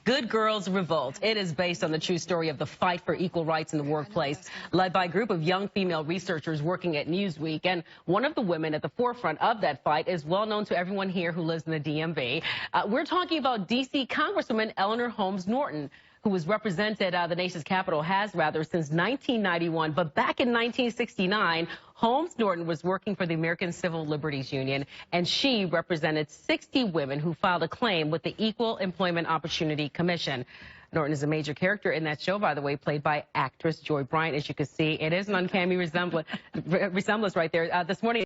Good Girls Revolt. It is based on the true story of the fight for equal rights in the workplace, led by a group of young female researchers working at Newsweek. And one of the women at the forefront of that fight is well known to everyone here who lives in the DMV. We're talking about D.C. Congresswoman Eleanor Holmes Norton, who has represented the nation's capital, since 1991. But back in 1969, Holmes Norton was working for the American Civil Liberties Union, and she represented 60 women who filed a claim with the Equal Employment Opportunity Commission. Norton is a major character in that show, by the way, played by actress Joy Bryant. As you can see, it is an uncanny resemblance right there. This morning,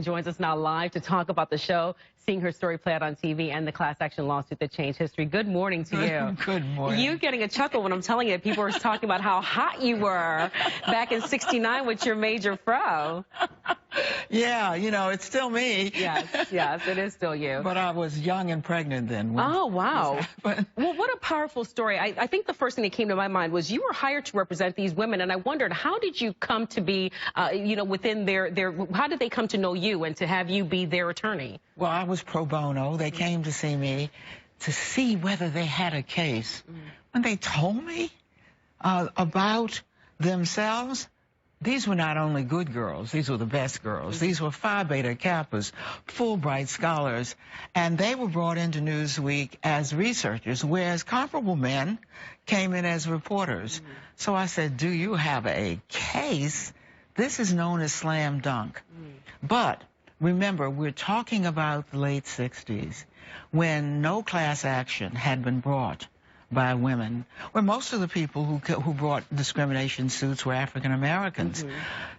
joins us now live to talk about the show, seeing her story play out on TV, and the class action lawsuit that changed history. Good morning to you. Good morning. You're getting a chuckle when I'm telling you. People were talking about how hot you were back in '69 with your major fro. Yeah, you know, it's still me. Yes, it is still you. But I was young and pregnant then. Oh, wow. Well, what a powerful story. I think the first thing that came to my mind was you were hired to represent these women, and I wondered, how did you come to be, within how did they come to know you and to have you be their attorney? Well, I was pro bono. They came to see me to see whether they had a case. When they told me about themselves, these were not only good girls, these were the best girls. These were Phi Beta Kappas, Fulbright scholars, and they were brought into Newsweek as researchers, whereas comparable men came in as reporters. So I said, do you have a case? This is known as slam dunk. But remember, we're talking about the late 60s, when no class action had been brought by women, where most of the people who brought discrimination suits were African Americans.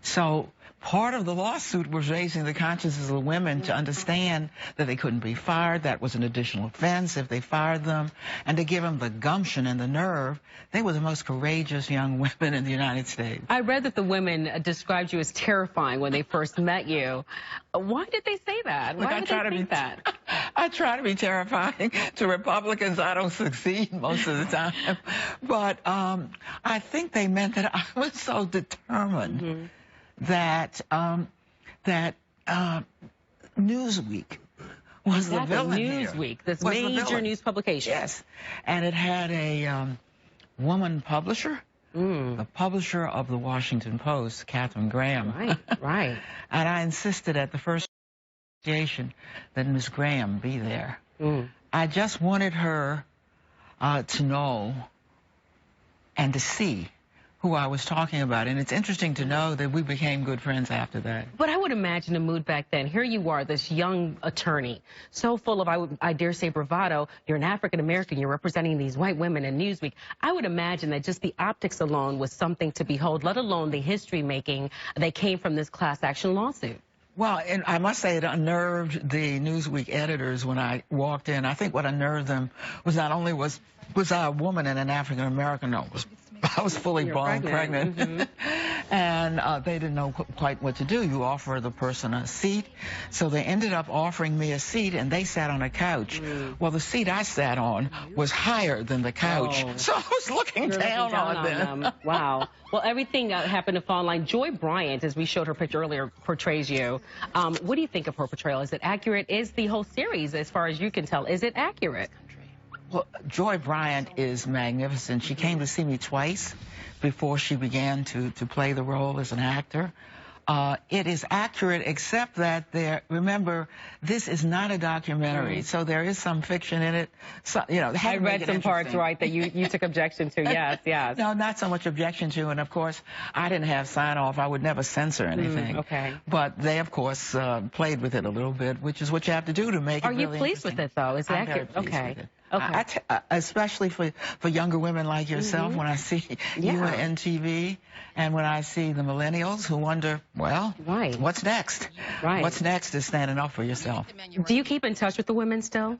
So part of the lawsuit was raising the consciousness of women to understand that they couldn't be fired. That was an additional offense if they fired them, and to give them the gumption and the nerve. They were the most courageous young women in the United States. I read that the women described you as terrifying when they first met you. Why did they say that? Why did they think that? I try to be terrifying to Republicans. I don't succeed most of the time. But I think they meant that I was so determined that Newsweek was the villain here. Newsweek, this major news publication. Yes, and it had a woman publisher, the publisher of the Washington Post, Katharine Graham. Right. And I insisted at the first negotiation that Ms. Graham be there. I just wanted her to know and to see who I was talking about. And it's interesting to know that we became good friends after that. But I would imagine the mood back then. Here you are, this young attorney, so full of, I dare say, bravado. You're an African-American. You're representing these white women in Newsweek. I would imagine that just the optics alone was something to behold, let alone the history-making that came from this class action lawsuit. Well, and I must say it unnerved the Newsweek editors when I walked in. I think what unnerved them was not only was I a woman and an African-American, no, I was fully blown pregnant. And they didn't know quite what to do. You offer the person a seat. So they ended up offering me a seat, and they sat on a couch. Well, the seat I sat on was higher than the couch. So I was looking down on them. Wow. Well, everything happened to fall in line. Joy Bryant, as we showed her picture earlier, portrays you. What do you think of her portrayal? Is it accurate? Is the whole series, as far as you can tell, is it accurate? Well, Joy Bryant is magnificent. She came to see me twice before she began to play the role as an actor. It is accurate, except that remember, this is not a documentary, so there is some fiction in it. So, I read some parts, right, that you took objection to. Yes. No, not so much objection to, and of course, I didn't have sign-off. I would never censor anything. Okay. But they, of course, played with it a little bit, which is what you have to do to make it really interesting. Are you pleased with it, though? Is it accurate? Okay. Especially for younger women like yourself, when I see you on TV, and when I see the millennials who wonder, well, what's next? What's next is standing up for yourself. Do you keep in touch with the women still?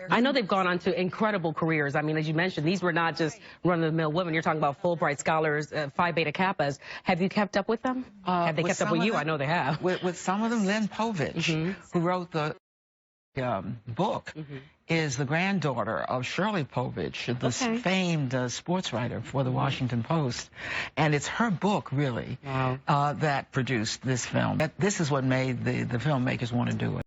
I know they've gone on to incredible careers. I mean, as you mentioned, these were not just run-of-the-mill women. You're talking about Fulbright scholars, Phi Beta Kappas. Have you kept up with them? Have they kept up with you? I know they have. With some of them, Lynn Povich, who wrote the book, is the granddaughter of Shirley Povich, the famed sports writer for the Washington Post. And it's her book, really, that produced this film. This is what made the filmmakers want to do it.